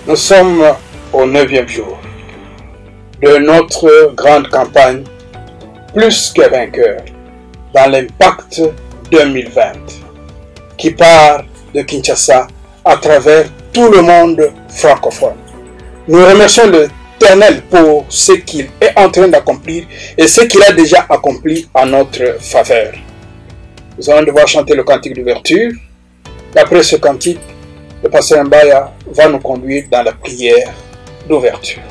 Nous sommes au 9e jour de notre grande campagne Plus que vainqueur dans l'Impact 2020 qui part de Kinshasa à travers tout le monde francophone. Nous remercions l'Éternel pour ce qu'il est en train d'accomplir et ce qu'il a déjà accompli en notre faveur. Nous allons devoir chanter le cantique d'ouverture. Après ce cantique, le pasteur Mbaya va nous conduire dans la prière d'ouverture.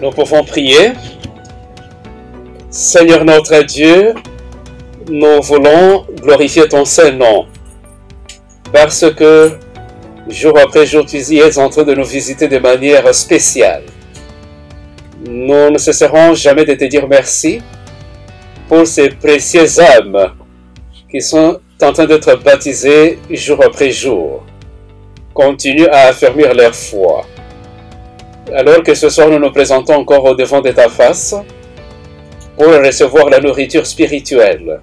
Nous pouvons prier. Seigneur notre Dieu, nous voulons glorifier ton Saint-Nom parce que jour après jour, tu y es en train de nous visiter de manière spéciale. Nous ne cesserons jamais de te dire merci pour ces précieuses âmes qui sont en train d'être baptisées jour après jour. Continue à affermir leur foi. Alors que ce soir nous nous présentons encore au devant de ta face pour recevoir la nourriture spirituelle,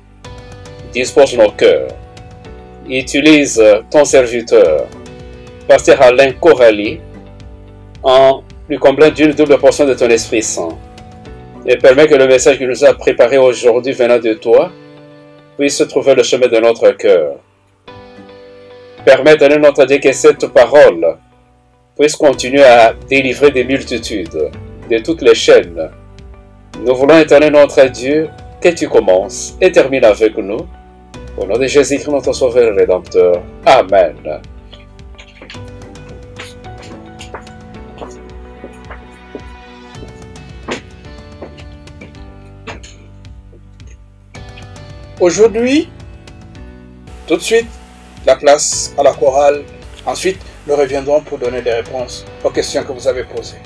dispose nos cœurs. Utilise ton serviteur, Pasteur Alain Corali, en lui comblant d'une double portion de ton Esprit Saint. Et permets que le message qu'il nous a préparé aujourd'hui venant de toi puisse trouver le chemin de notre cœur. Permets, Seigneur notre Dieu, que cette parole puisse continuer à délivrer des multitudes, de toutes les chaînes. Nous voulons, Éternel notre Dieu, que tu commences et termines avec nous. Au nom de Jésus-Christ, notre Sauveur et Rédempteur. Amen. Aujourd'hui, tout de suite, la place à la chorale. Ensuite, nous reviendrons pour donner des réponses aux questions que vous avez posées.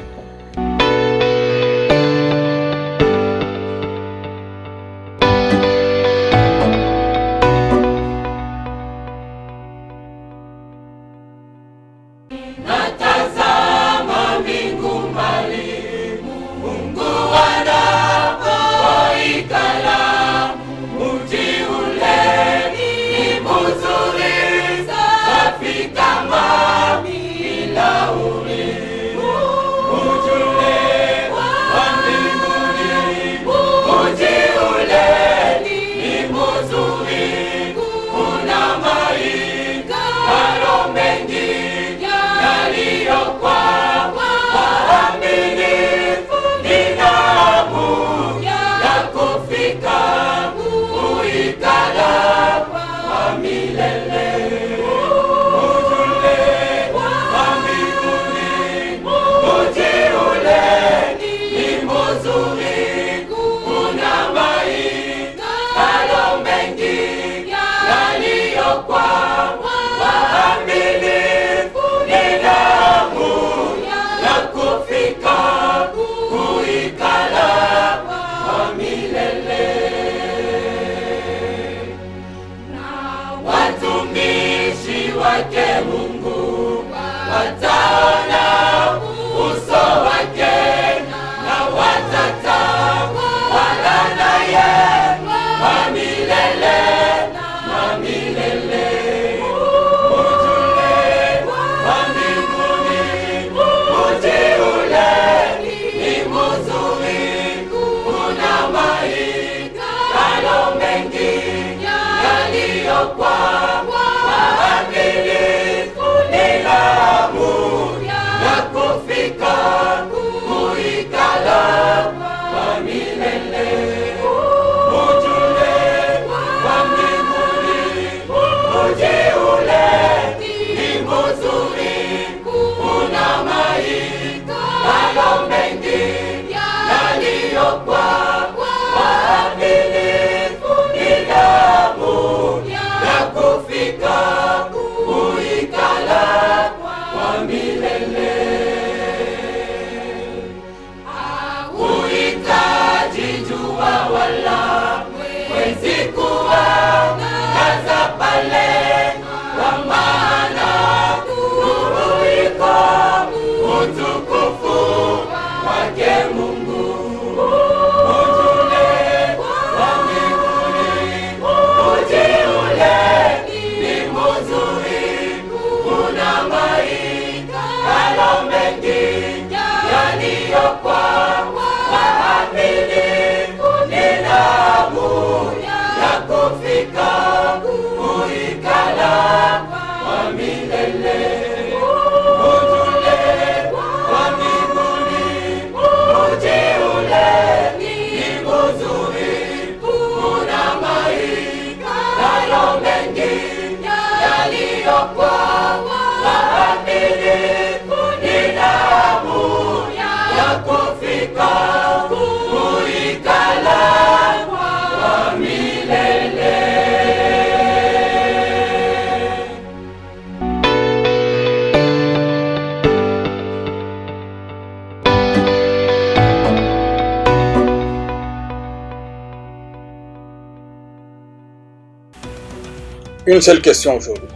Une seule question aujourd'hui,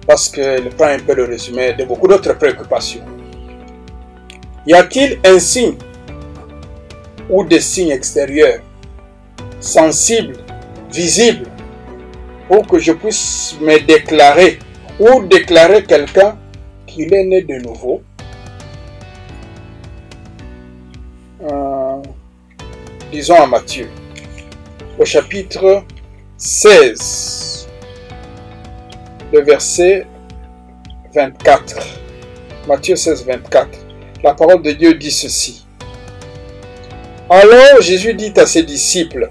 parce qu'elle prend un peu le résumé de beaucoup d'autres préoccupations. Y a-t-il un signe ou des signes extérieurs, sensibles, visibles, pour que je puisse me déclarer ou déclarer quelqu'un qu'il est né de nouveau? Disons à Matthieu, au chapitre 16, le verset 24. Matthieu 16, 24. La parole de Dieu dit ceci. Alors Jésus dit à ses disciples,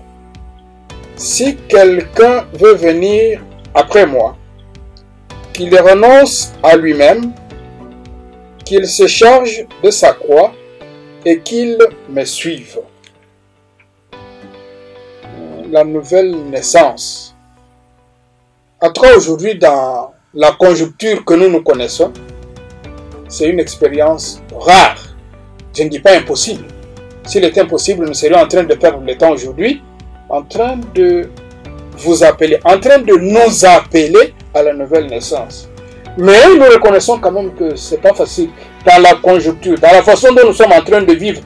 « Si quelqu'un veut venir après moi, qu'il renonce à lui-même, qu'il se charge de sa croix et qu'il me suive. » La nouvelle naissance. En tout cas, aujourd'hui, dans la conjoncture que nous connaissons, c'est une expérience rare. Je ne dis pas impossible. S'il était impossible, nous serions en train de perdre le temps aujourd'hui, en train de vous appeler, en train de nous appeler à la nouvelle naissance. Mais nous reconnaissons quand même que ce n'est pas facile dans la conjoncture, dans la façon dont nous sommes en train de vivre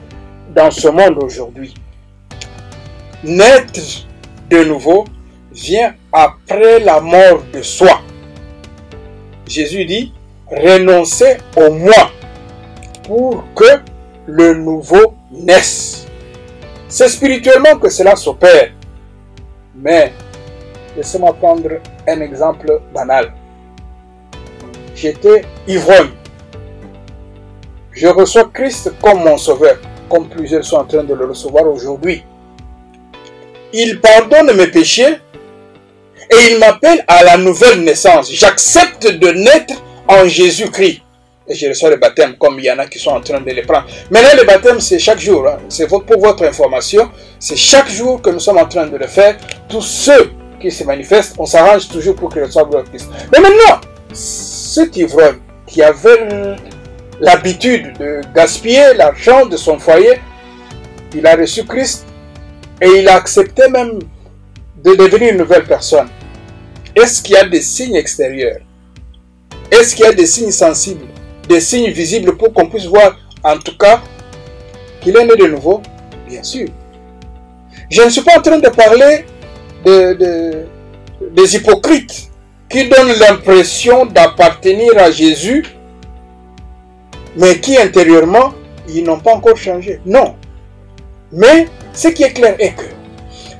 dans ce monde aujourd'hui. Naître de nouveau vient après la mort de soi. Jésus dit, renoncez au moi pour que le nouveau naisse. C'est spirituellement que cela s'opère. Mais, laissez-moi prendre un exemple banal. J'étais ivrogne. Je reçois Christ comme mon sauveur, comme plusieurs sont en train de le recevoir aujourd'hui. Il pardonne mes péchés et il m'appelle à la nouvelle naissance. J'accepte de naître en Jésus-Christ. Et je reçois le baptême comme il y en a qui sont en train de le prendre. Maintenant, le baptême, c'est chaque jour. Hein. C'est pour votre information. C'est chaque jour que nous sommes en train de le faire. Tous ceux qui se manifestent, on s'arrange toujours pour qu'ils reçoivent le Christ. Mais maintenant, cet ivrogne qui avait l'habitude de gaspiller l'argent de son foyer, il a reçu Christ et il a accepté même de devenir une nouvelle personne. Est-ce qu'il y a des signes extérieurs? Est-ce qu'il y a des signes sensibles? Des signes visibles pour qu'on puisse voir en tout cas qu'il est né de nouveau? Bien sûr. Je ne suis pas en train de parler des hypocrites qui donnent l'impression d'appartenir à Jésus, mais qui intérieurement, ils n'ont pas encore changé. Non. Mais ce qui est clair est que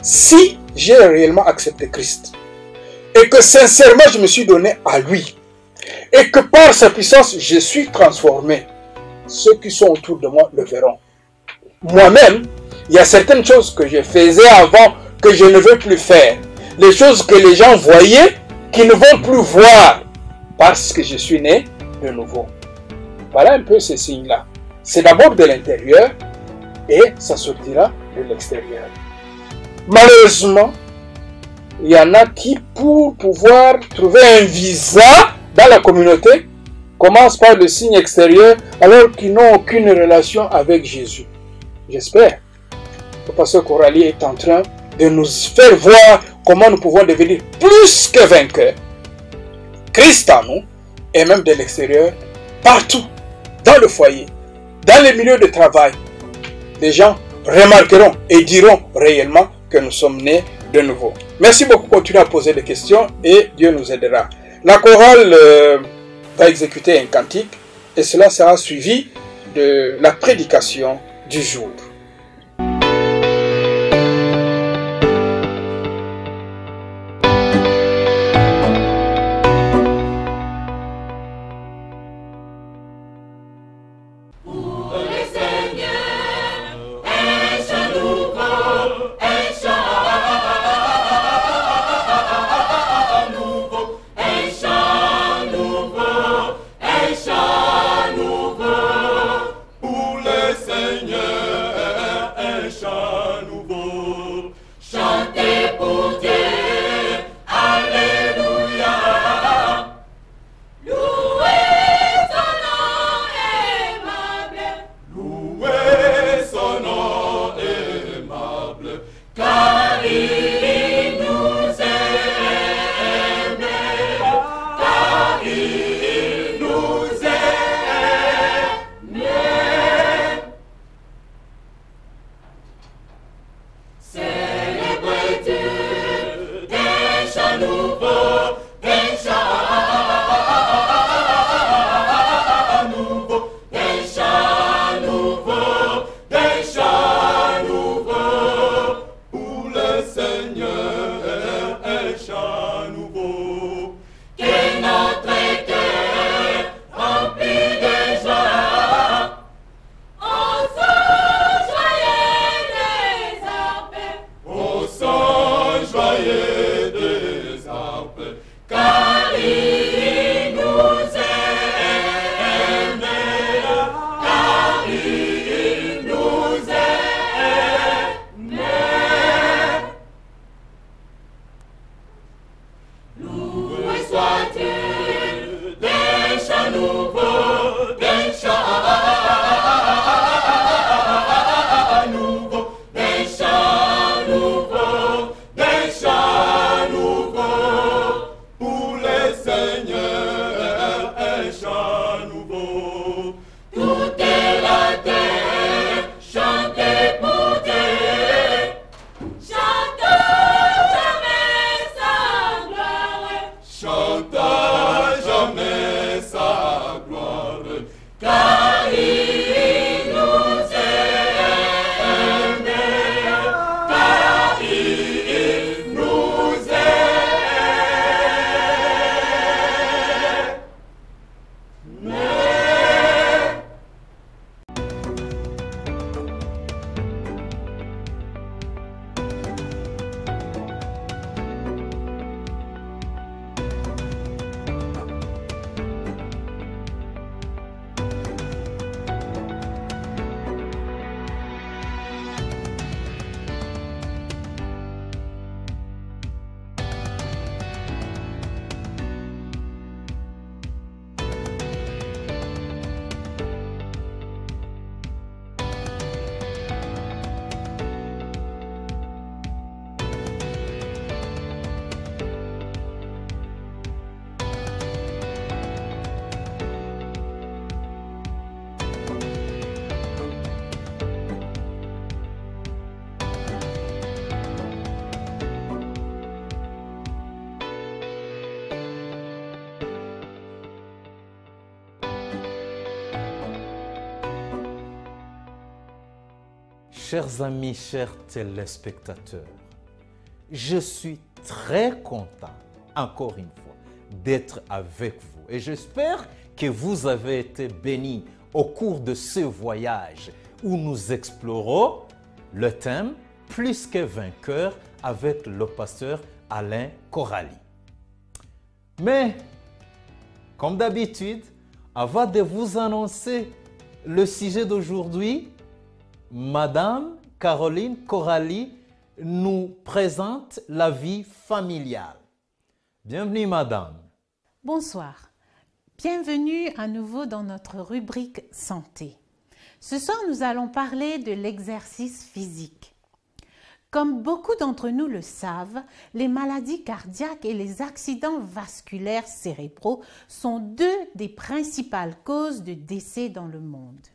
si j'ai réellement accepté Christ et que sincèrement je me suis donné à lui, et que par sa puissance, je suis transformé, ceux qui sont autour de moi le verront. Moi-même, il y a certaines choses que je faisais avant que je ne veux plus faire. Les choses que les gens voyaient, qui ne vont plus voir, parce que je suis né de nouveau. Voilà un peu ces signes-là. C'est d'abord de l'intérieur, et ça sortira de l'extérieur. Malheureusement, il y en a qui, pour pouvoir trouver un visa dans la communauté, commencent par le signe extérieur alors qu'ils n'ont aucune relation avec Jésus. J'espère que le pasteur Coralie est en train de nous faire voir comment nous pouvons devenir plus que vainqueurs. Christ en nous, et même de l'extérieur, partout, dans le foyer, dans les milieux de travail, les gens remarqueront et diront réellement que nous sommes nés de nouveau. Merci beaucoup, continuez à poser des questions et Dieu nous aidera. La chorale va exécuter un cantique et cela sera suivi de la prédication du jour. Pour le Seigneur. chers amis, chers téléspectateurs, je suis très content, encore une fois, d'être avec vous. Et j'espère que vous avez été bénis au cours de ce voyage où nous explorons le thème « Plus que vainqueur » avec le pasteur Alain Corali. Mais, comme d'habitude, avant de vous annoncer le sujet d'aujourd'hui, Madame Caroline Corali nous présente la vie familiale. Bienvenue, Madame. Bonsoir. Bienvenue à nouveau dans notre rubrique santé. Ce soir, nous allons parler de l'exercice physique. Comme beaucoup d'entre nous le savent, les maladies cardiaques et les accidents vasculaires cérébraux sont deux des principales causes de décès dans le monde.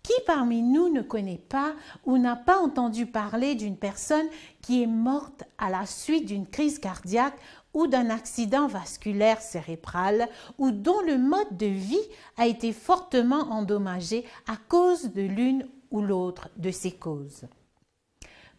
Qui parmi nous ne connaît pas ou n'a pas entendu parler d'une personne qui est morte à la suite d'une crise cardiaque ou d'un accident vasculaire cérébral ou dont le mode de vie a été fortement endommagé à cause de l'une ou l'autre de ces causes?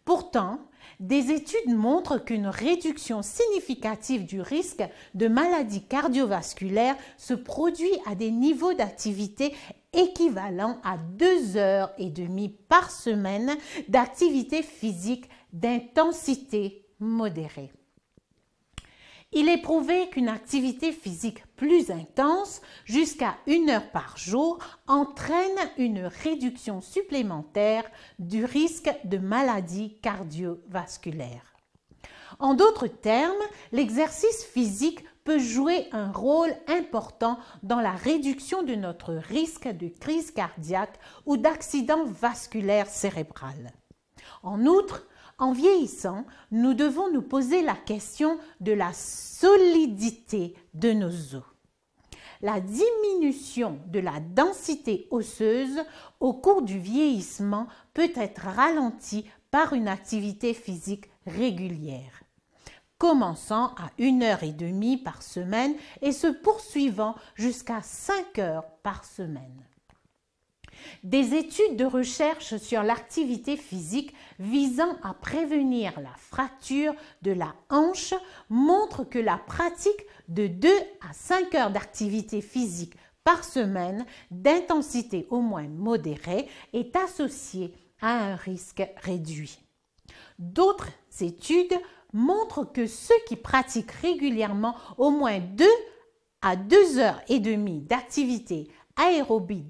Pourtant, des études montrent qu'une réduction significative du risque de maladies cardiovasculaires se produit à des niveaux d'activité équivalents à 2h30 par semaine d'activité physique d'intensité modérée. Il est prouvé qu'une activité physique plus intense, jusqu'à 1 heure par jour, entraîne une réduction supplémentaire du risque de maladies cardiovasculaires. En d'autres termes, l'exercice physique peut jouer un rôle important dans la réduction de notre risque de crise cardiaque ou d'accident vasculaire cérébral. En outre, en vieillissant, nous devons nous poser la question de la solidité de nos os. La diminution de la densité osseuse au cours du vieillissement peut être ralentie par une activité physique régulière, commençant à 1h30 par semaine et se poursuivant jusqu'à 5 heures par semaine. Des études de recherche sur l'activité physique visant à prévenir la fracture de la hanche montrent que la pratique de 2 à 5 heures d'activité physique par semaine d'intensité au moins modérée est associée à un risque réduit. D'autres études montrent que ceux qui pratiquent régulièrement au moins 2 à 2h30 d'activité aérobie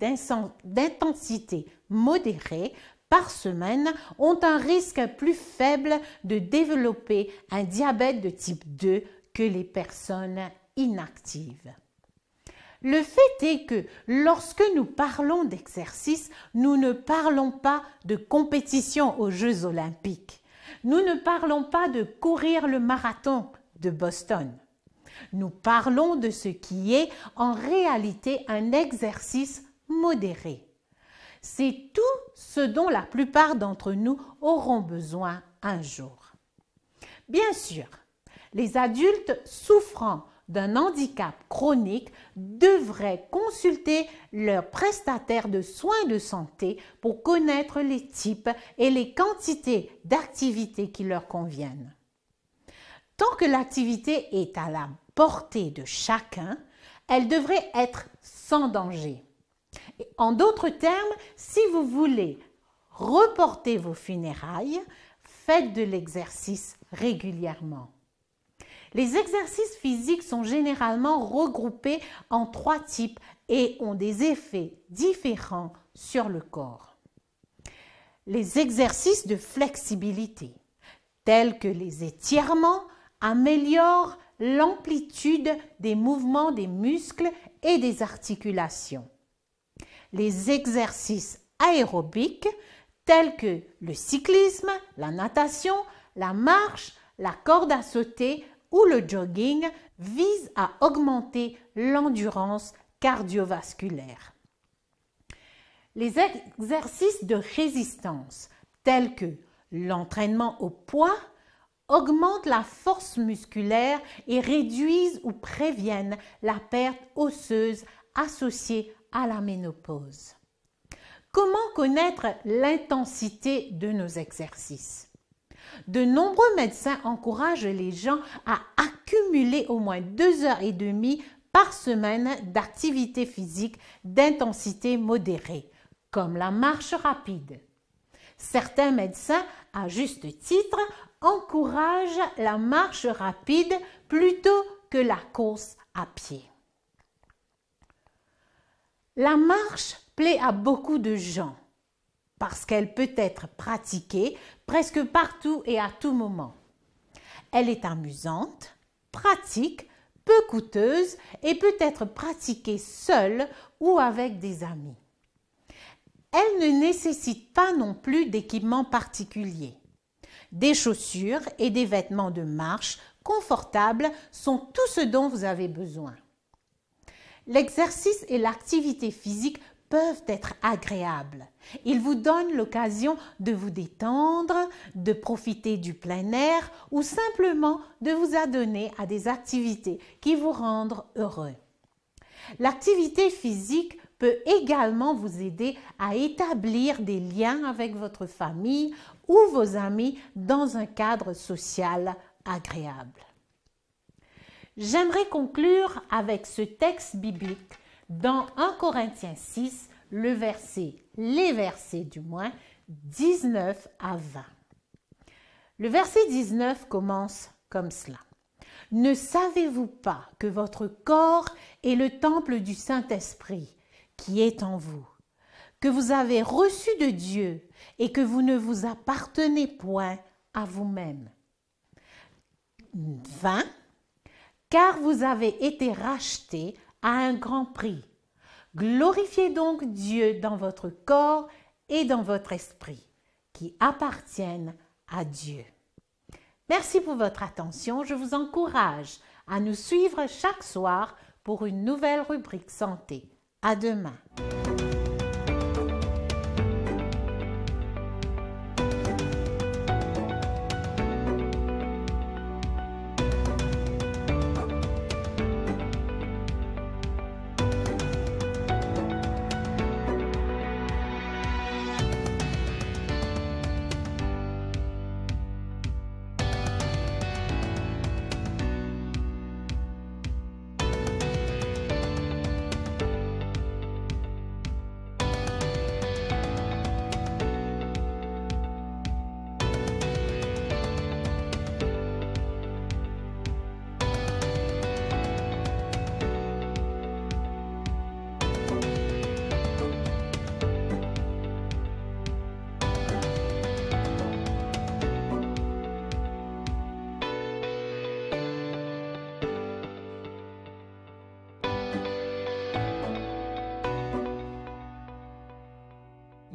d'intensité modérée par semaine ont un risque plus faible de développer un diabète de type 2 que les personnes inactives. Le fait est que lorsque nous parlons d'exercice, nous ne parlons pas de compétition aux Jeux olympiques. Nous ne parlons pas de courir le marathon de Boston. Nous parlons de ce qui est en réalité un exercice modéré. C'est tout ce dont la plupart d'entre nous auront besoin un jour. Bien sûr, les adultes souffrant d'un handicap chronique devraient consulter leur prestataire de soins de santé pour connaître les types et les quantités d'activité qui leur conviennent. Tant que l'activité est à la portée de chacun, elle devrait être sans danger. En d'autres termes, si vous voulez reporter vos funérailles, faites de l'exercice régulièrement. Les exercices physiques sont généralement regroupés en 3 types et ont des effets différents sur le corps. Les exercices de flexibilité, tels que les étirements, améliorent l'amplitude des mouvements des muscles et des articulations. Les exercices aérobiques, tels que le cyclisme, la natation, la marche, la corde à sauter ou le jogging, visent à augmenter l'endurance cardiovasculaire. Les exercices de résistance, tels que l'entraînement au poids, augmentent la force musculaire et réduisent ou préviennent la perte osseuse associée à la ménopause. Comment connaître l'intensité de nos exercices? De nombreux médecins encouragent les gens à accumuler au moins 2h30 par semaine d'activité physique d'intensité modérée, comme la marche rapide. Certains médecins, à juste titre, encouragent la marche rapide plutôt que la course à pied. La marche plaît à beaucoup de gens parce qu'elle peut être pratiquée presque partout et à tout moment. Elle est amusante, pratique, peu coûteuse et peut être pratiquée seule ou avec des amis. Elle ne nécessite pas non plus d'équipement particulier. Des chaussures et des vêtements de marche confortables sont tout ce dont vous avez besoin. L'exercice et l'activité physique peuvent être agréables. Ils vous donnent l'occasion de vous détendre, de profiter du plein air ou simplement de vous adonner à des activités qui vous rendent heureux. L'activité physique peut également vous aider à établir des liens avec votre famille ou vos amis dans un cadre social agréable. J'aimerais conclure avec ce texte biblique dans 1 Corinthiens 6, les versets 19 à 20. Le verset 19 commence comme cela. « Ne savez-vous pas que votre corps est le temple du Saint-Esprit qui est en vous, que vous avez reçu de Dieu et que vous ne vous appartenez point à vous-même. » 20. Car vous avez été rachetés à un grand prix. Glorifiez donc Dieu dans votre corps et dans votre esprit, qui appartiennent à Dieu. Merci pour votre attention. Je vous encourage à nous suivre chaque soir pour une nouvelle rubrique santé. À demain.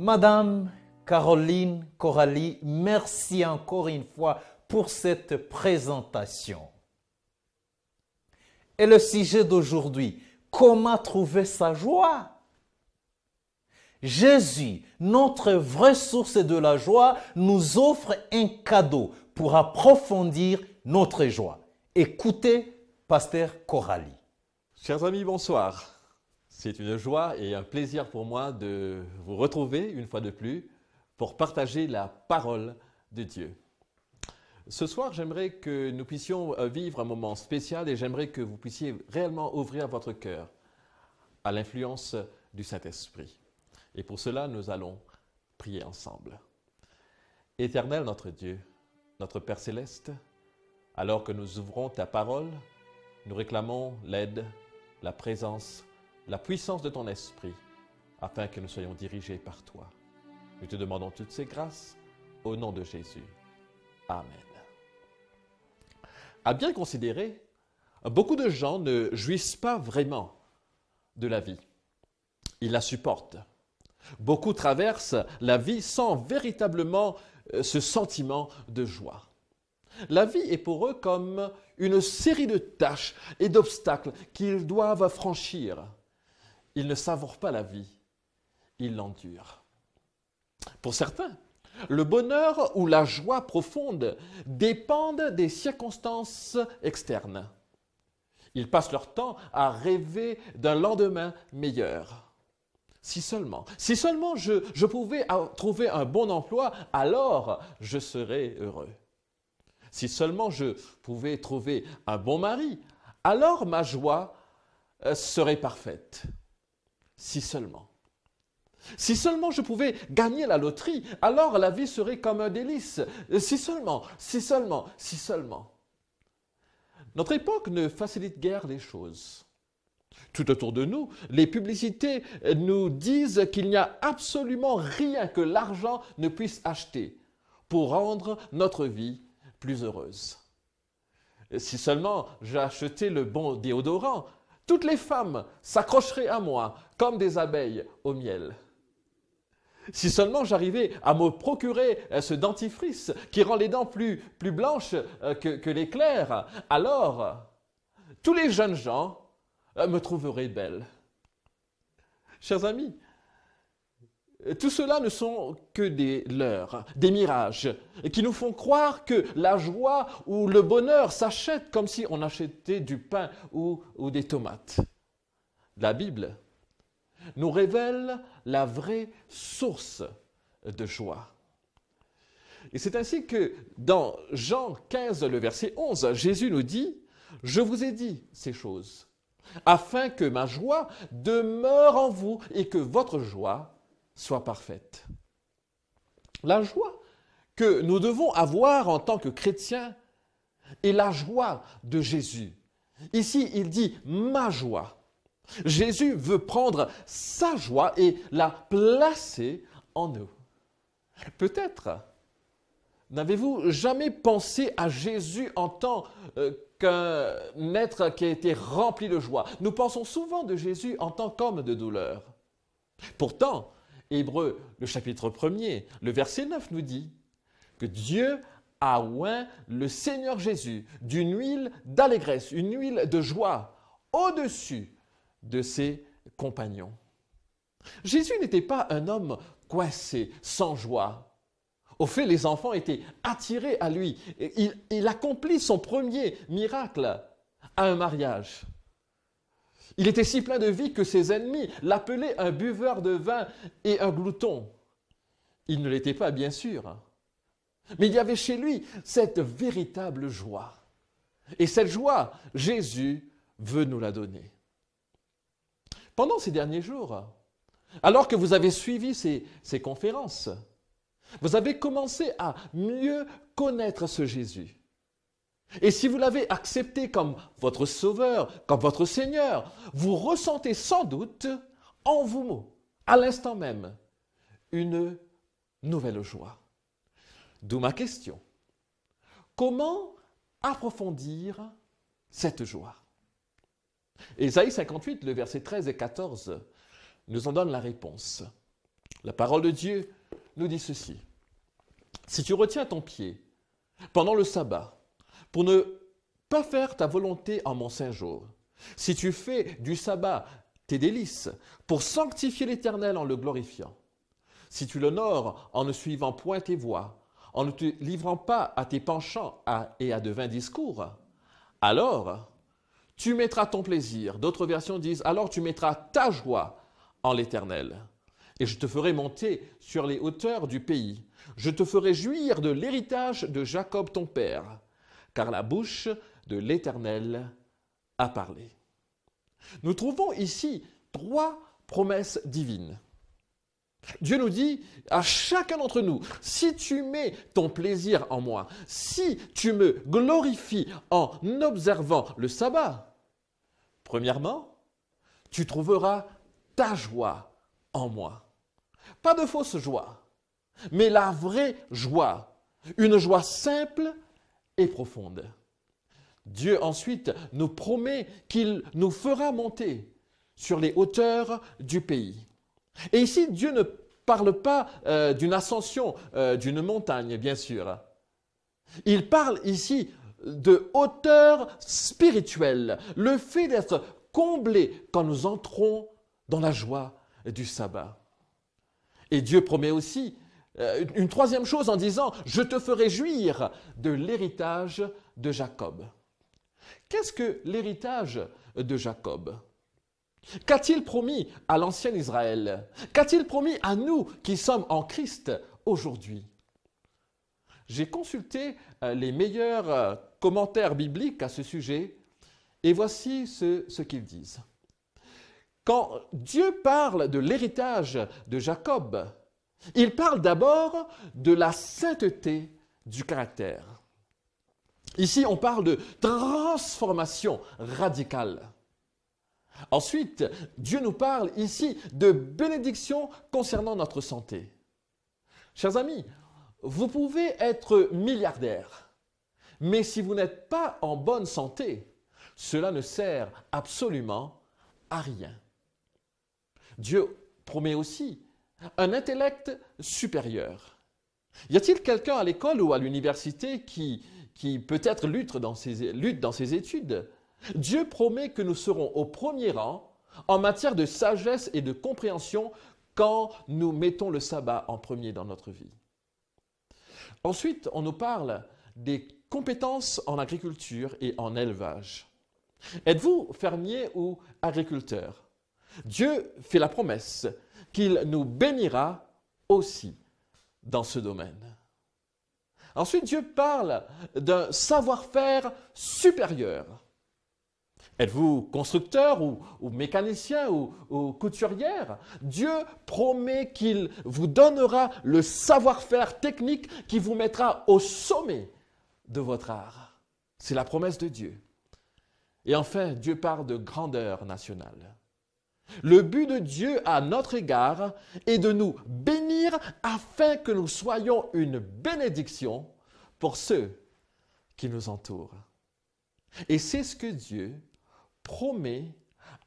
Madame Caroline Coralie, merci encore une fois pour cette présentation. Et le sujet d'aujourd'hui, comment trouver sa joie? Jésus, notre vraie source de la joie, nous offre un cadeau pour approfondir notre joie. Écoutez, Pasteur Coralie. Chers amis, bonsoir. C'est une joie et un plaisir pour moi de vous retrouver une fois de plus pour partager la parole de Dieu. Ce soir, j'aimerais que nous puissions vivre un moment spécial et j'aimerais que vous puissiez réellement ouvrir votre cœur à l'influence du Saint-Esprit. Et pour cela, nous allons prier ensemble. Éternel notre Dieu, notre Père Céleste, alors que nous ouvrons ta parole, nous réclamons l'aide, la présence, la puissance de ton esprit, afin que nous soyons dirigés par toi. Nous te demandons toutes ces grâces, au nom de Jésus. Amen. À bien considérer, beaucoup de gens ne jouissent pas vraiment de la vie. Ils la supportent. Beaucoup traversent la vie sans véritablement ce sentiment de joie. La vie est pour eux comme une série de tâches et d'obstacles qu'ils doivent franchir. Ils ne savourent pas la vie, ils l'endurent. Pour certains, le bonheur ou la joie profonde dépendent des circonstances externes. Ils passent leur temps à rêver d'un lendemain meilleur. Si seulement je pouvais trouver un bon emploi, alors je serais heureux. Si seulement je pouvais trouver un bon mari, alors ma joie serait parfaite. Si seulement. Si seulement je pouvais gagner la loterie, alors la vie serait comme un délice. Si seulement, si seulement, si seulement. Notre époque ne facilite guère les choses. Tout autour de nous, les publicités nous disent qu'il n'y a absolument rien que l'argent ne puisse acheter pour rendre notre vie plus heureuse. Si seulement j'achetais le bon déodorant, toutes les femmes s'accrocheraient à moi comme des abeilles au miel. Si seulement j'arrivais à me procurer ce dentifrice qui rend les dents plus blanches que l'éclair, alors tous les jeunes gens me trouveraient belle. Chers amis, tout cela ne sont que des leurres, des mirages, qui nous font croire que la joie ou le bonheur s'achètent comme si on achetait du pain ou des tomates. La Bible nous révèle la vraie source de joie. Et c'est ainsi que dans Jean 15, le verset 11, Jésus nous dit « Je vous ai dit ces choses, afin que ma joie demeure en vous et que votre joie soit parfaite. » La joie que nous devons avoir en tant que chrétiens est la joie de Jésus. Ici, il dit « ma joie ». Jésus veut prendre sa joie et la placer en nous. Peut-être n'avez-vous jamais pensé à Jésus en tant qu'un être qui a été rempli de joie. Nous pensons souvent de Jésus en tant qu'homme de douleur. Pourtant, Hébreux, le chapitre 1er, le verset 9 nous dit que Dieu a oint le Seigneur Jésus d'une huile d'allégresse, une huile de joie au-dessus de ses compagnons. Jésus n'était pas un homme coincé, sans joie. Au fait, les enfants étaient attirés à lui. Il accomplit son premier miracle à un mariage. Il était si plein de vie que ses ennemis l'appelaient un buveur de vin et un glouton. Il ne l'était pas, bien sûr. Mais il y avait chez lui cette véritable joie. Et cette joie, Jésus veut nous la donner. Pendant ces derniers jours, alors que vous avez suivi ces conférences, vous avez commencé à mieux connaître ce Jésus. Et si vous l'avez accepté comme votre Sauveur, comme votre Seigneur, vous ressentez sans doute en vous, à l'instant même, une nouvelle joie. D'où ma question. Comment approfondir cette joie? Ésaïe 58, le verset 13 et 14, nous en donne la réponse. La parole de Dieu nous dit ceci. « Si tu retiens ton pied pendant le sabbat, pour ne pas faire ta volonté en mon saint jour, si tu fais du sabbat tes délices, pour sanctifier l'Éternel en le glorifiant, si tu l'honores en ne suivant point tes voies, en ne te livrant pas à tes penchants et à de vains discours, alors tu mettras ton plaisir. » D'autres versions disent « alors tu mettras ta joie en l'Éternel. Et je te ferai monter sur les hauteurs du pays. Je te ferai jouir de l'héritage de Jacob ton père, car la bouche de l'Éternel a parlé. » Nous trouvons ici 3 promesses divines. Dieu nous dit à chacun d'entre nous, si tu mets ton plaisir en moi, si tu me glorifies en observant le sabbat, premièrement, tu trouveras ta joie en moi. Pas de fausse joie, mais la vraie joie, une joie simple et profonde. Dieu ensuite nous promet qu'il nous fera monter sur les hauteurs du pays. Et ici, Dieu ne parle pas d'une ascension d'une montagne, bien sûr. Il parle ici de hauteur spirituelle, le fait d'être comblé quand nous entrons dans la joie du sabbat. Et Dieu promet aussi une troisième chose en disant « Je te ferai jouir de l'héritage de Jacob ». Qu'est-ce que l'héritage de Jacob? Qu'a-t-il promis à l'ancien Israël? Qu'a-t-il promis à nous qui sommes en Christ aujourd'hui? J'ai consulté les meilleurs commentaires bibliques à ce sujet et voici ce qu'ils disent. Quand Dieu parle de l'héritage de Jacob, il parle d'abord de la sainteté du caractère. Ici, on parle de transformation radicale. Ensuite, Dieu nous parle ici de bénédiction concernant notre santé. Chers amis, vous pouvez être milliardaire, mais si vous n'êtes pas en bonne santé, cela ne sert absolument à rien. Dieu promet aussi un intellect supérieur. Y a-t-il quelqu'un à l'école ou à l'université qui peut-être lutte dans ses études? Dieu promet que nous serons au premier rang en matière de sagesse et de compréhension quand nous mettons le sabbat en premier dans notre vie. Ensuite, on nous parle des compétences en agriculture et en élevage. Êtes-vous fermier ou agriculteur? Dieu fait la promesse qu'il nous bénira aussi dans ce domaine. Ensuite, Dieu parle d'un savoir-faire supérieur. Êtes-vous constructeur ou mécanicien ou couturière? Dieu promet qu'il vous donnera le savoir-faire technique qui vous mettra au sommet de votre art. C'est la promesse de Dieu. Et enfin, Dieu parle de grandeur nationale. Le but de Dieu à notre égard est de nous bénir afin que nous soyons une bénédiction pour ceux qui nous entourent. Et c'est ce que Dieu promet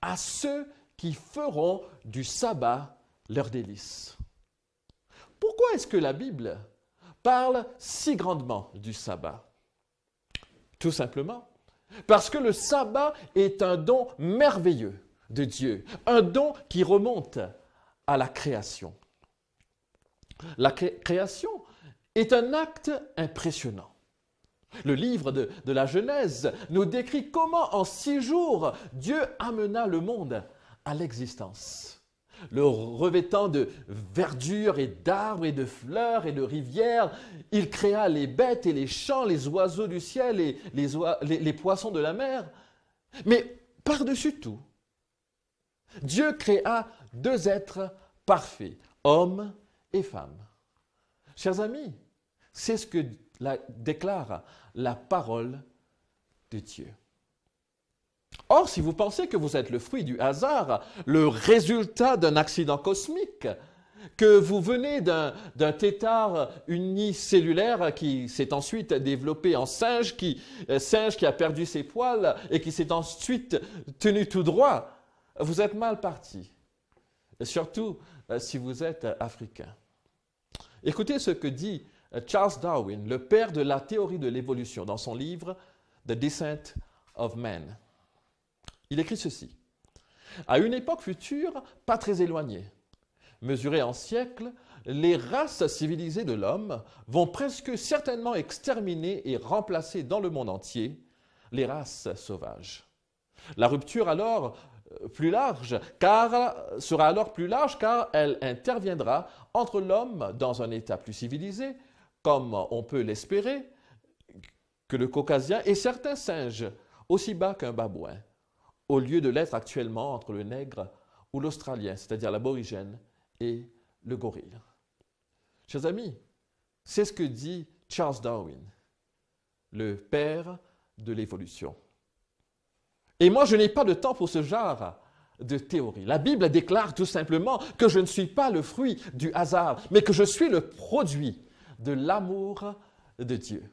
à ceux qui feront du sabbat leur délice. Pourquoi est-ce que la Bible parle si grandement du sabbat? Tout simplement parce que le sabbat est un don merveilleux de Dieu, un don qui remonte à la création. La création est un acte impressionnant. Le livre de la Genèse nous décrit comment en 6 jours Dieu amena le monde à l'existence. Le revêtant de verdure et d'arbres et de fleurs et de rivières, il créa les bêtes et les champs, les oiseaux du ciel et les poissons de la mer. Mais par-dessus tout, Dieu créa 2 êtres parfaits, homme et femme. Chers amis, c'est ce que déclare la parole de Dieu. Or, si vous pensez que vous êtes le fruit du hasard, le résultat d'un accident cosmique, que vous venez d'un tétard unicellulaire qui s'est ensuite développé en singe qui a perdu ses poils et qui s'est ensuite tenu tout droit, vous êtes mal parti, surtout si vous êtes africain. Écoutez ce que dit Charles Darwin, le père de la théorie de l'évolution, dans son livre « The Descent of Man ». Il écrit ceci. « À une époque future, pas très éloignée, mesurée en siècles, les races civilisées de l'homme vont presque certainement exterminer et remplacer dans le monde entier les races sauvages. La rupture sera alors plus large car elle interviendra entre l'homme dans un état plus civilisé, comme on peut l'espérer, que le caucasien et certains singes, aussi bas qu'un babouin, au lieu de l'être actuellement entre le nègre ou l'australien, c'est-à-dire l'aborigène, et le gorille. Chers amis, c'est ce que dit Charles Darwin, le père de l'évolution. Et moi, je n'ai pas de temps pour ce genre de théorie. La Bible déclare tout simplement que je ne suis pas le fruit du hasard, mais que je suis le produit de l'amour de Dieu.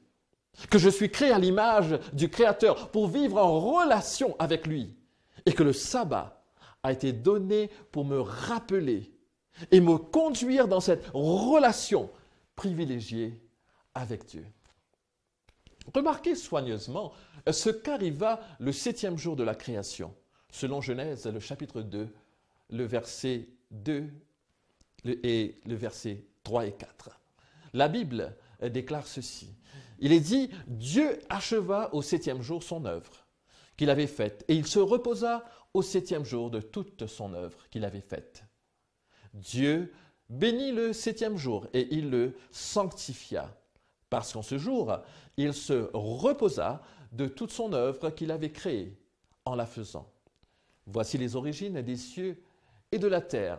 Que je suis créé à l'image du Créateur pour vivre en relation avec lui. Et que le sabbat a été donné pour me rappeler et me conduire dans cette relation privilégiée avec Dieu. Remarquez soigneusement ce qu'arriva le 7e jour de la création, selon Genèse, le chapitre 2, le verset 2 et le verset 3 et 4. La Bible déclare ceci. Il est dit, Dieu acheva au 7e jour son œuvre qu'il avait faite, et il se reposa au 7e jour de toute son œuvre qu'il avait faite. Dieu bénit le 7e jour et il le sanctifia, parce qu'en ce jour, il se reposa de toute son œuvre qu'il avait créée en la faisant. Voici les origines des cieux et de la terre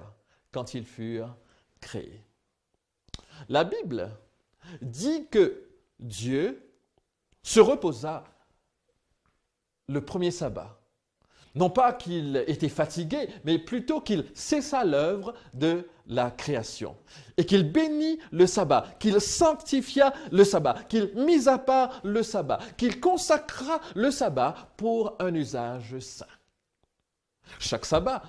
quand ils furent créés. La Bible dit que Dieu se reposa le premier sabbat. Non pas qu'il était fatigué, mais plutôt qu'il cessa l'œuvre de la création. Et qu'il bénit le sabbat, qu'il sanctifia le sabbat, qu'il mit à part le sabbat, qu'il consacra le sabbat pour un usage saint. Chaque sabbat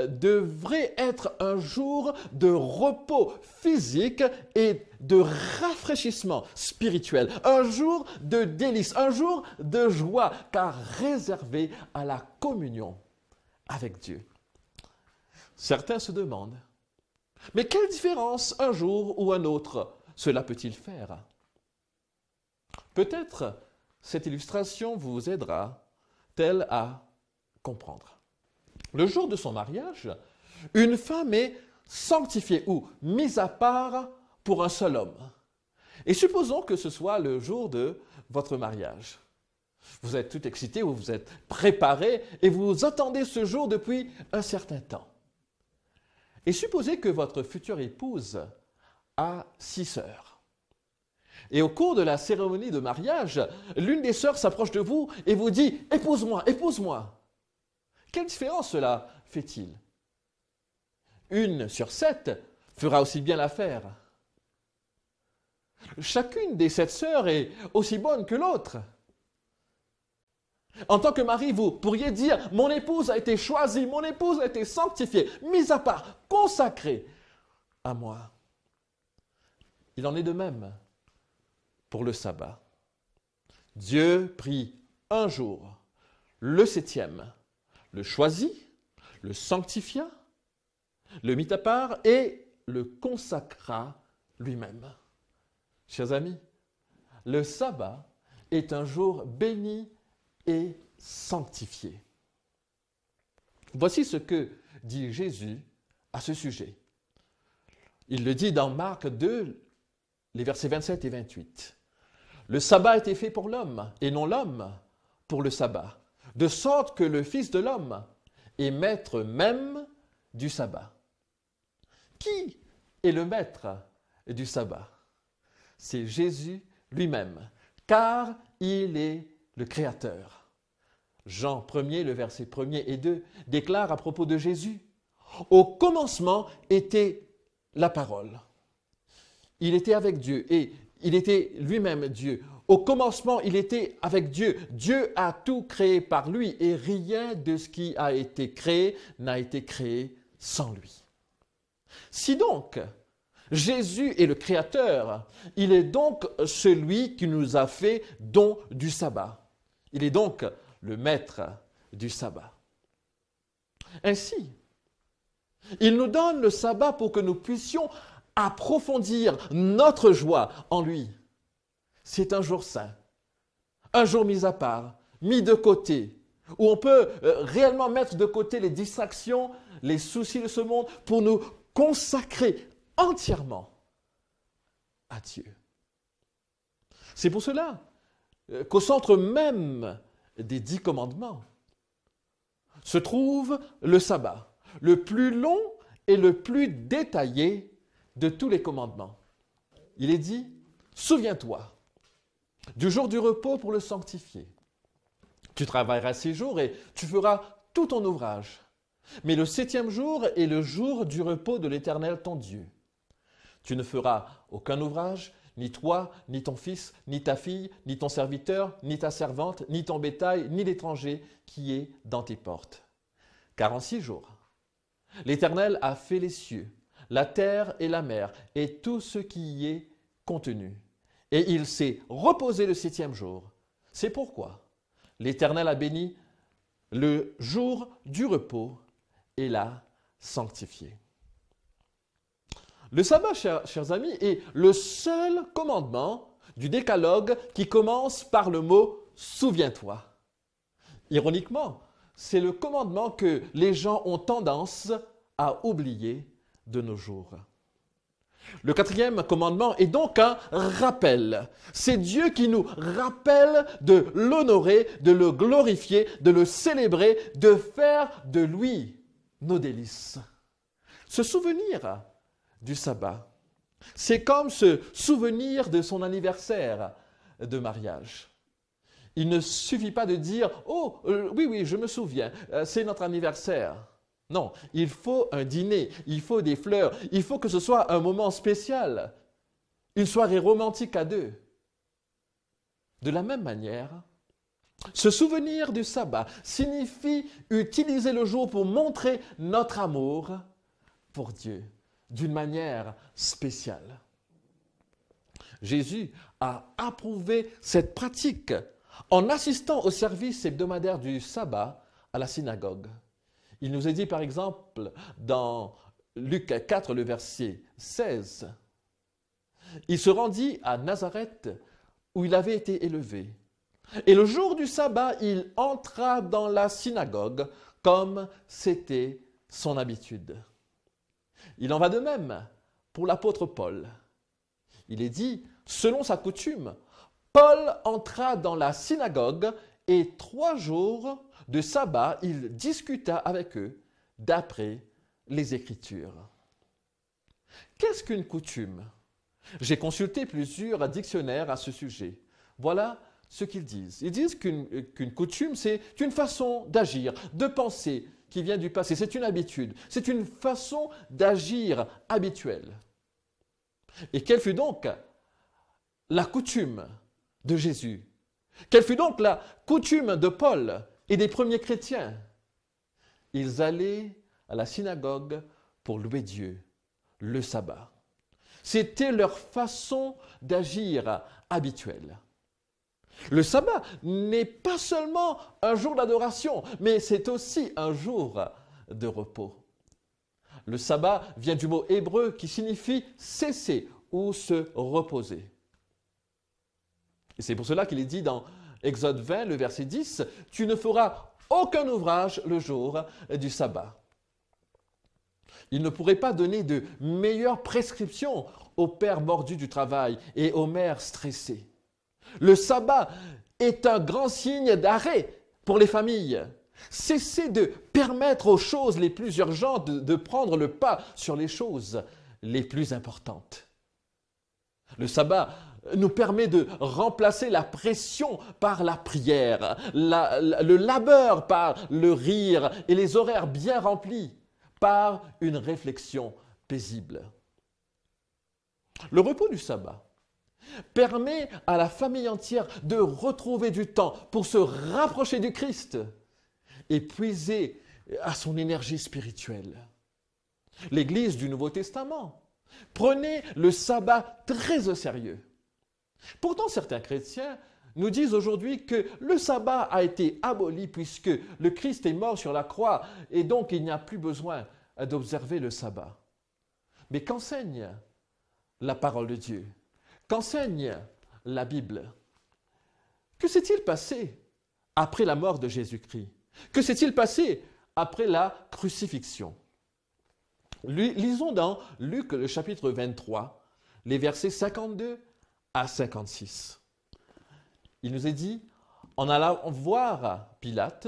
devrait être un jour de repos physique et de rafraîchissement spirituel, un jour de délice, un jour de joie, car réservé à la communion avec Dieu. Certains se demandent, mais quelle différence un jour ou un autre cela peut-il faire? Peut-être cette illustration vous aidera-t-elle à comprendre. Le jour de son mariage, une femme est sanctifiée ou mise à part pour un seul homme. Et supposons que ce soit le jour de votre mariage. Vous êtes tout excité ou vous êtes préparé et vous attendez ce jour depuis un certain temps. Et supposez que votre future épouse a 6 sœurs. Et au cours de la cérémonie de mariage, l'une des sœurs s'approche de vous et vous dit « Épouse-moi, épouse-moi ». Quelle différence cela fait-il? 1 sur 7 fera aussi bien l'affaire. Chacune des 7 sœurs est aussi bonne que l'autre. En tant que mari, vous pourriez dire « Mon épouse a été choisie, mon épouse a été sanctifiée, mise à part, consacrée à moi. » Il en est de même pour le sabbat. Dieu prit un jour, le 7e, le choisit, le sanctifia, le mit à part et le consacra lui-même. Chers amis, le sabbat est un jour béni et sanctifié. Voici ce que dit Jésus à ce sujet. Il le dit dans Marc 2, les versets 27 et 28. Le sabbat a été fait pour l'homme et non l'homme pour le sabbat. De sorte que le Fils de l'homme est maître même du sabbat. Qui est le maître du sabbat? C'est Jésus lui-même, car il est le Créateur. Jean 1er, le verset 1er et 2, déclare à propos de Jésus, « Au commencement était la parole. Il était avec Dieu et il était lui-même Dieu. Au commencement, il était avec Dieu. Dieu a tout créé par lui et rien de ce qui a été créé n'a été créé sans lui. » Si donc Jésus est le Créateur, il est donc celui qui nous a fait don du sabbat. Il est donc le maître du sabbat. Ainsi, il nous donne le sabbat pour que nous puissions approfondir notre joie en lui. C'est un jour saint, un jour mis à part, mis de côté, où on peut réellement mettre de côté les distractions, les soucis de ce monde pour nous consacrer entièrement à Dieu. C'est pour cela qu'au centre même des 10 commandements se trouve le sabbat, le plus long et le plus détaillé de tous les commandements. Il est dit, souviens-toi du jour du repos pour le sanctifier. Tu travailleras 6 jours et tu feras tout ton ouvrage. Mais le 7e jour est le jour du repos de l'Éternel ton Dieu. Tu ne feras aucun ouvrage, ni toi, ni ton fils, ni ta fille, ni ton serviteur, ni ta servante, ni ton bétail, ni l'étranger qui est dans tes portes. Car en 6 jours, l'Éternel a fait les cieux, la terre et la mer, et tout ce qui y est contenu. Et il s'est reposé le 7e jour. C'est pourquoi l'Éternel a béni le jour du repos et l'a sanctifié. Le sabbat, chers amis, est le seul commandement du décalogue qui commence par le mot « souviens-toi ». Ironiquement, c'est le commandement que les gens ont tendance à oublier de nos jours. Le 4e commandement est donc un rappel. C'est Dieu qui nous rappelle de l'honorer, de le glorifier, de le célébrer, de faire de lui nos délices. Se souvenir du sabbat, c'est comme se souvenir de son anniversaire de mariage. Il ne suffit pas de dire « Oh, oui, je me souviens, c'est notre anniversaire ». Non, il faut un dîner, il faut des fleurs, il faut que ce soit un moment spécial, une soirée romantique à deux. De la même manière, se souvenir du sabbat signifie utiliser le jour pour montrer notre amour pour Dieu d'une manière spéciale. Jésus a approuvé cette pratique en assistant au service hebdomadaire du sabbat à la synagogue. Il nous est dit par exemple dans Luc 4, le verset 16, « Il se rendit à Nazareth où il avait été élevé. Et le jour du sabbat, il entra dans la synagogue comme c'était son habitude. » Il en va de même pour l'apôtre Paul. Il est dit, selon sa coutume, Paul entra dans la synagogue et 3 jours de sabbat, il discuta avec eux d'après les Écritures. Qu'est-ce qu'une coutume? J'ai consulté plusieurs dictionnaires à ce sujet. Voilà ce qu'ils disent. Ils disent qu'une coutume, c'est une façon d'agir, de penser qui vient du passé. C'est une habitude, c'est une façon d'agir habituelle. Et quelle fut donc la coutume de Jésus? Quelle fut donc la coutume de Paul et des premiers chrétiens? Ils allaient à la synagogue pour louer Dieu, le sabbat. C'était leur façon d'agir habituelle. Le sabbat n'est pas seulement un jour d'adoration, mais c'est aussi un jour de repos. Le sabbat vient du mot hébreu qui signifie cesser ou se reposer. Et c'est pour cela qu'il est dit dans Exode 20, le verset 10, « Tu ne feras aucun ouvrage le jour du sabbat. » Il ne pourrait pas donner de meilleures prescriptions aux pères mordus du travail et aux mères stressées. Le sabbat est un grand signe d'arrêt pour les familles. Cessez de permettre aux choses les plus urgentes de prendre le pas sur les choses les plus importantes. Le sabbat nous permet de remplacer la pression par la prière, le labeur par le rire et les horaires bien remplis par une réflexion paisible. Le repos du sabbat permet à la famille entière de retrouver du temps pour se rapprocher du Christ et puiser à son énergie spirituelle. L'Église du Nouveau Testament prenait le sabbat très au sérieux. Pourtant, certains chrétiens nous disent aujourd'hui que le sabbat a été aboli puisque le Christ est mort sur la croix et donc il n'y a plus besoin d'observer le sabbat. Mais qu'enseigne la parole de Dieu? Qu'enseigne la Bible? Que s'est-il passé après la mort de Jésus-Christ? Que s'est-il passé après la crucifixion? Lisons dans Luc le chapitre 23, les versets 52 à 56. Il nous est dit, en allant voir Pilate,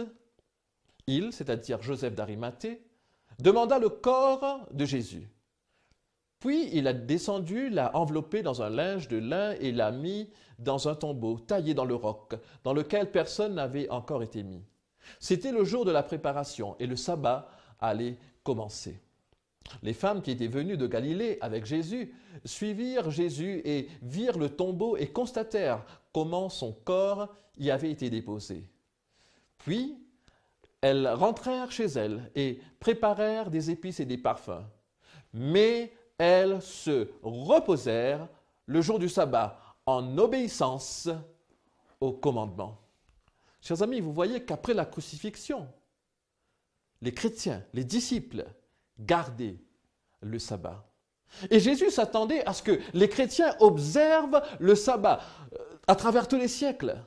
il, c'est-à-dire Joseph d'Arimathée, demanda le corps de Jésus. Puis il a descendu, l'a enveloppé dans un linge de lin et l'a mis dans un tombeau taillé dans le roc, dans lequel personne n'avait encore été mis. C'était le jour de la préparation et le sabbat allait commencer. Les femmes qui étaient venues de Galilée avec Jésus suivirent Jésus et virent le tombeau et constatèrent comment son corps y avait été déposé. Puis elles rentrèrent chez elles et préparèrent des épices et des parfums. Mais elles se reposèrent le jour du sabbat en obéissance au commandement. Chers amis, vous voyez qu'après la crucifixion, les chrétiens, les disciples, gardaient le sabbat. Et Jésus s'attendait à ce que les chrétiens observent le sabbat à travers tous les siècles.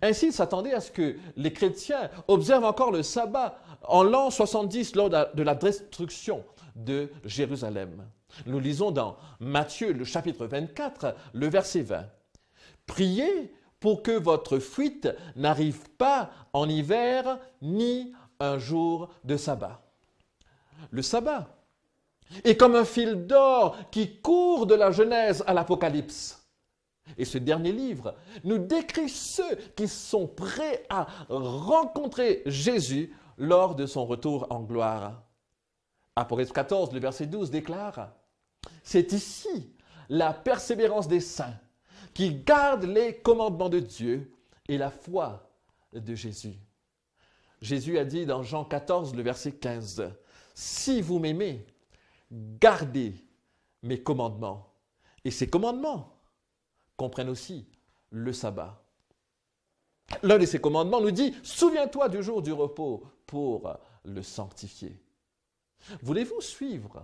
Ainsi, il s'attendait à ce que les chrétiens observent encore le sabbat en l'an 70 lors de la destruction de Jérusalem. Nous lisons dans Matthieu, le chapitre 24, le verset 20. « Priez pour que votre fuite n'arrive pas en hiver ni un jour de sabbat. » Le sabbat est comme un fil d'or qui court de la Genèse à l'Apocalypse. Et ce dernier livre nous décrit ceux qui sont prêts à rencontrer Jésus lors de son retour en gloire. Apocalypse 14, le verset 12 déclare « C'est ici la persévérance des saints qui gardent les commandements de Dieu et la foi de Jésus. » Jésus a dit dans Jean 14, le verset 15 « Si vous m'aimez, gardez mes commandements. » Et ces commandements comprennent aussi le sabbat. L'un de ces commandements nous dit « Souviens-toi du jour du repos pour le sanctifier. » Voulez-vous suivre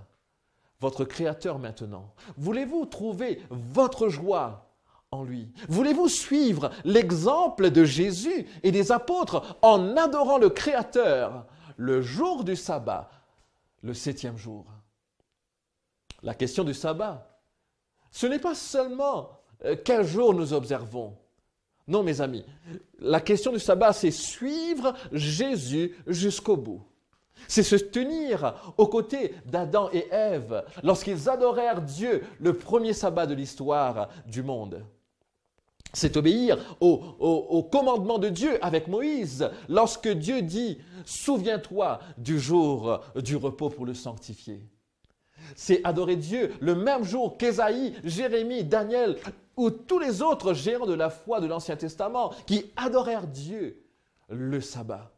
votre Créateur maintenant? Voulez-vous trouver votre joie en lui? Voulez-vous suivre l'exemple de Jésus et des apôtres en adorant le Créateur le jour du sabbat, le 7e jour? La question du sabbat, ce n'est pas seulement quel jour nous observons. Non, mes amis, la question du sabbat, c'est suivre Jésus jusqu'au bout. C'est se tenir aux côtés d'Adam et Ève lorsqu'ils adorèrent Dieu le premier sabbat de l'histoire du monde. C'est obéir au commandement de Dieu avec Moïse lorsque Dieu dit « Souviens-toi du jour du repos pour le sanctifier ». C'est adorer Dieu le même jour qu'Ésaïe, Jérémie, Daniel ou tous les autres géants de la foi de l'Ancien Testament qui adorèrent Dieu le sabbat.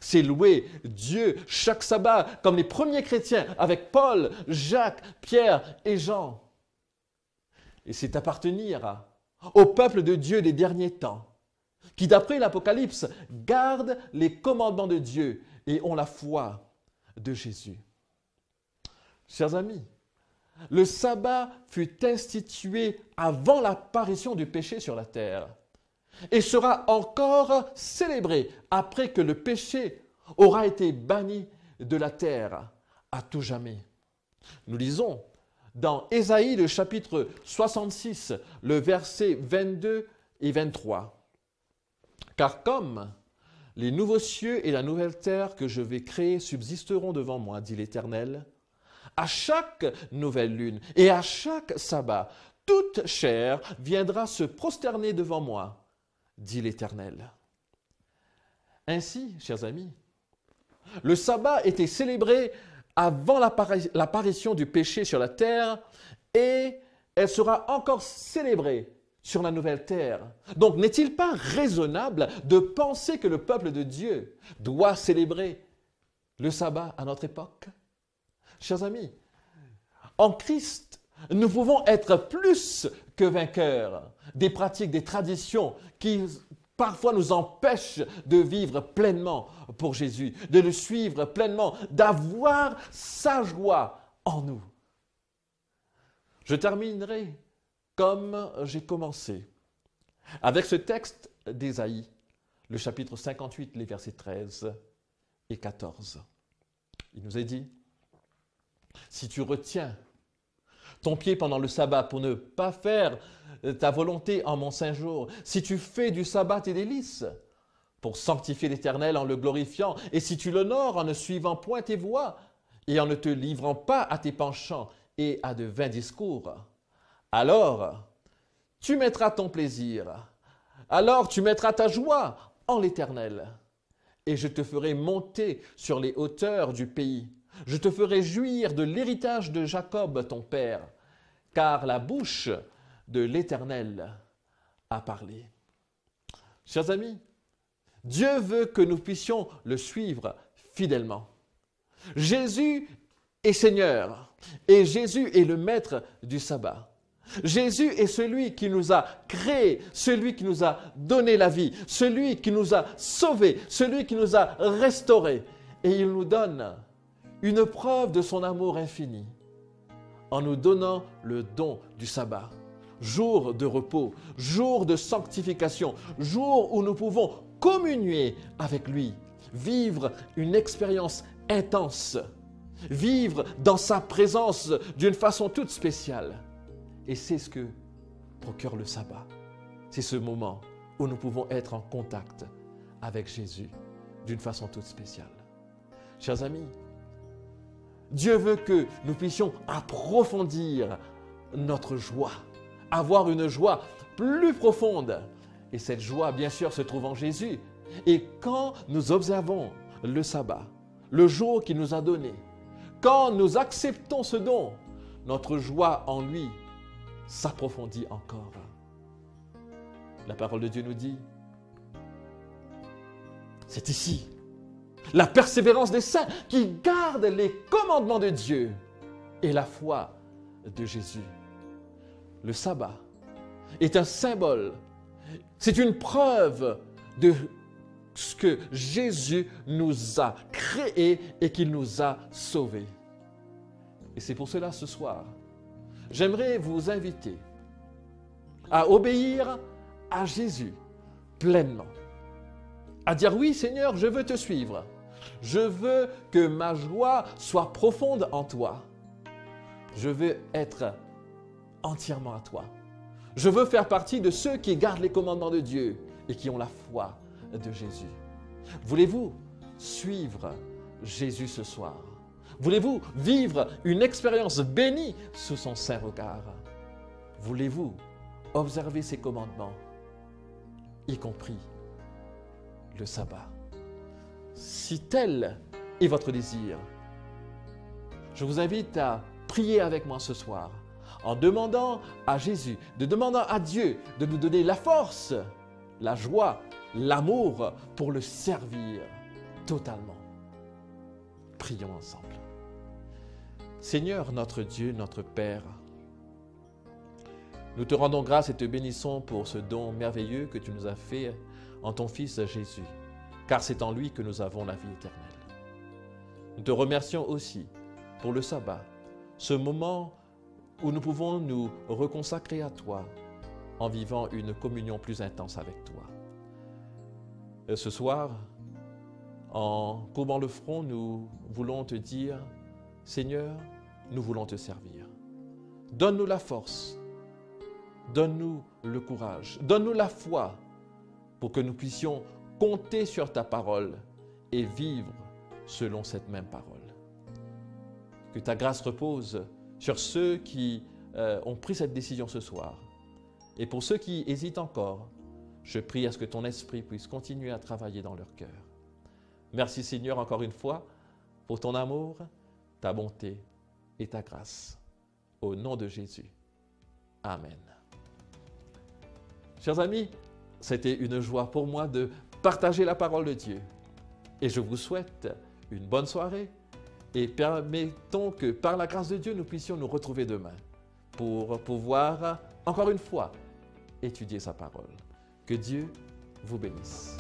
C'est louer Dieu chaque sabbat comme les premiers chrétiens avec Paul, Jacques, Pierre et Jean. Et c'est appartenir au peuple de Dieu des derniers temps qui, d'après l'Apocalypse, gardent les commandements de Dieu et ont la foi de Jésus. Chers amis, le sabbat fut institué avant l'apparition du péché sur la terre et sera encore célébré après que le péché aura été banni de la terre à tout jamais. Nous lisons dans Ésaïe, le chapitre 66, le verset 22 et 23. « Car comme les nouveaux cieux et la nouvelle terre que je vais créer subsisteront devant moi, dit l'Éternel, à chaque nouvelle lune et à chaque sabbat, toute chair viendra se prosterner devant moi, dit l'Éternel. » Ainsi, chers amis, le sabbat était célébré avant l'apparition du péché sur la terre et elle sera encore célébrée sur la nouvelle terre. Donc, n'est-il pas raisonnable de penser que le peuple de Dieu doit célébrer le sabbat à notre époque? Chers amis, en Christ, nous pouvons être plus que vainqueurs des pratiques, des traditions qui parfois nous empêchent de vivre pleinement pour Jésus, de le suivre pleinement, d'avoir sa joie en nous. Je terminerai comme j'ai commencé, avec ce texte d'Ésaïe, le chapitre 58, les versets 13 et 14. Il nous est dit: si tu retiens ton pied pendant le sabbat pour ne pas faire ta volonté en mon saint jour, si tu fais du sabbat tes délices pour sanctifier l'Éternel en le glorifiant, et si tu l'honores en ne suivant point tes voies et en ne te livrant pas à tes penchants et à de vains discours, alors tu mettras ton plaisir, alors tu mettras ta joie en l'Éternel, et je te ferai monter sur les hauteurs du pays. Je te ferai jouir de l'héritage de Jacob, ton père, car la bouche de l'Éternel a parlé. Chers amis, Dieu veut que nous puissions le suivre fidèlement. Jésus est Seigneur et Jésus est le maître du sabbat. Jésus est celui qui nous a créés, celui qui nous a donné la vie, celui qui nous a sauvés, celui qui nous a restaurés. Et il nous donne une preuve de son amour infini en nous donnant le don du sabbat. jour de repos, jour de sanctification, jour où nous pouvons communier avec lui, vivre une expérience intense, vivre dans sa présence d'une façon toute spéciale. Et c'est ce que procure le sabbat. C'est ce moment où nous pouvons être en contact avec Jésus d'une façon toute spéciale. Chers amis, Dieu veut que nous puissions approfondir notre joie, avoir une joie plus profonde. Et cette joie, bien sûr, se trouve en Jésus. Et quand nous observons le sabbat, le jour qu'il nous a donné, quand nous acceptons ce don, notre joie en lui s'approfondit encore. La parole de Dieu nous dit, c'est ici, la persévérance des saints qui gardent les commandements de Dieu et la foi de Jésus. Le sabbat est un symbole, c'est une preuve de ce que Jésus nous a créé et qu'il nous a sauvés. Et c'est pour cela ce soir, j'aimerais vous inviter à obéir à Jésus pleinement, à dire oui Seigneur, je veux te suivre, je veux que ma joie soit profonde en toi, je veux être entièrement à toi, je veux faire partie de ceux qui gardent les commandements de Dieu et qui ont la foi de Jésus. Voulez-vous suivre Jésus ce soir? Voulez-vous vivre une expérience bénie sous son saint regard? Voulez-vous observer ses commandements, y compris le sabbat? Si tel est votre désir, je vous invite à prier avec moi ce soir en demandant à Jésus, de demander à Dieu de nous donner la force, la joie, l'amour pour le servir totalement. Prions ensemble. Seigneur, notre Dieu, notre Père, nous te rendons grâce et te bénissons pour ce don merveilleux que tu nous as fait en ton Fils Jésus, car c'est en lui que nous avons la vie éternelle. Nous te remercions aussi pour le sabbat, ce moment où nous pouvons nous reconsacrer à toi en vivant une communion plus intense avec toi. Et ce soir, en courbant le front, nous voulons te dire, Seigneur, nous voulons te servir. Donne-nous la force, donne-nous le courage, donne-nous la foi pour que nous puissions compter sur ta parole et vivre selon cette même parole. Que ta grâce repose sur ceux qui ont pris cette décision ce soir. Et pour ceux qui hésitent encore, je prie à ce que ton esprit puisse continuer à travailler dans leur cœur. Merci Seigneur encore une fois pour ton amour, ta bonté et ta grâce. Au nom de Jésus. Amen. Chers amis, c'était une joie pour moi de partager la parole de Dieu. Et je vous souhaite une bonne soirée et permettons que par la grâce de Dieu, nous puissions nous retrouver demain pour pouvoir, encore une fois, étudier sa parole. Que Dieu vous bénisse.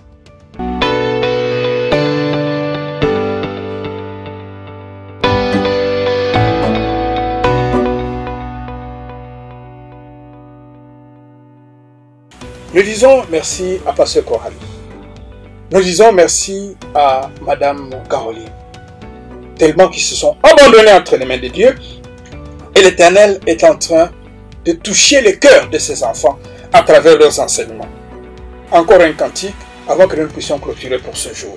Nous disons merci à Pasteur Coralie. Nous disons merci à Madame Caroline. Tellement qu'ils se sont abandonnés entre les mains de Dieu. Et l'Éternel est en train de toucher les cœurs de ses enfants à travers leurs enseignements. Encore un cantique avant que nous puissions clôturer pour ce jour.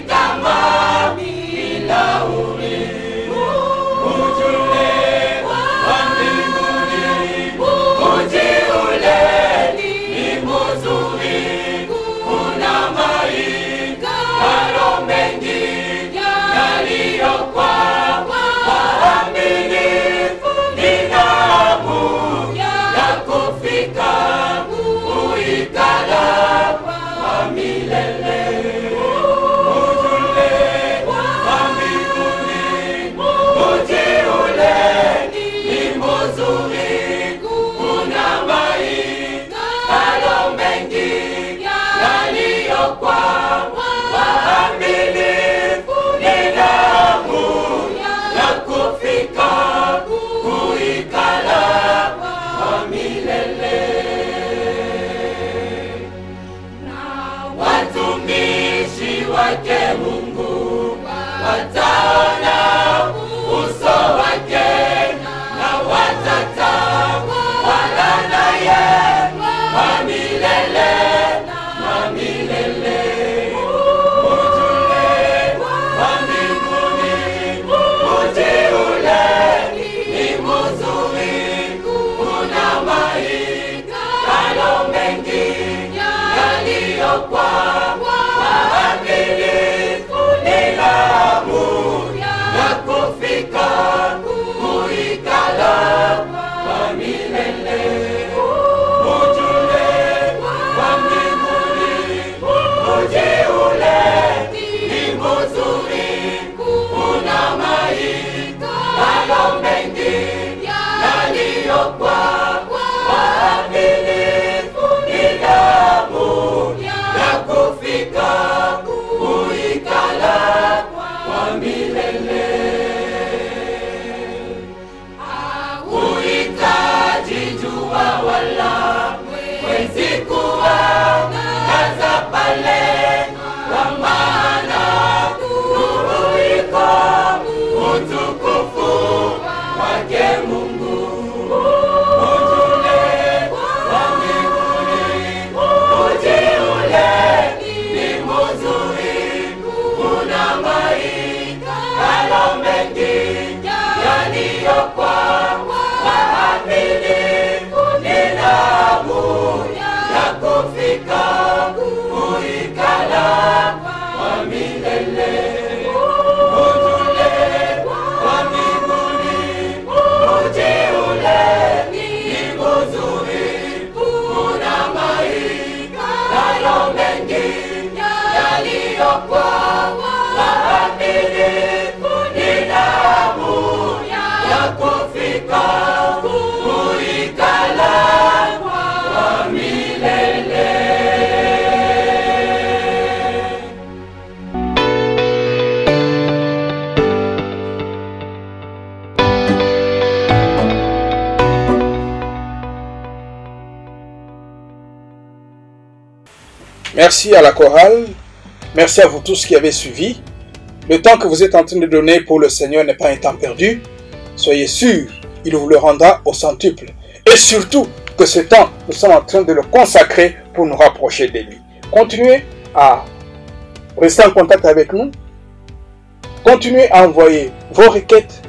Kama bila uri Merci à la chorale, merci à vous tous qui avez suivi. Le temps que vous êtes en train de donner pour le Seigneur n'est pas un temps perdu. Soyez sûrs, il vous le rendra au centuple. Et surtout que ce temps, nous sommes en train de le consacrer pour nous rapprocher de lui. Continuez à rester en contact avec nous. Continuez à envoyer vos requêtes.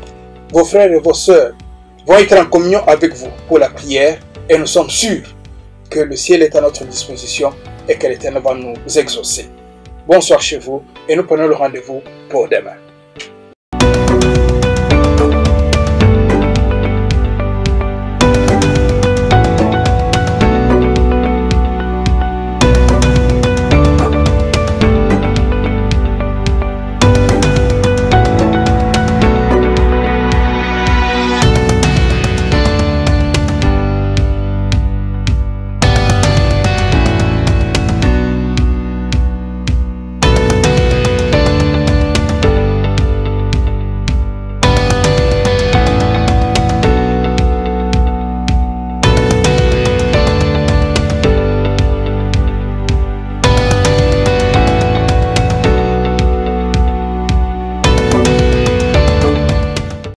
Vos frères et vos sœurs vont être en communion avec vous pour la prière. Et nous sommes sûrs que le ciel est à notre disposition et que l'Éternel va nous exaucer. Bonsoir chez vous et nous prenons le rendez-vous pour demain.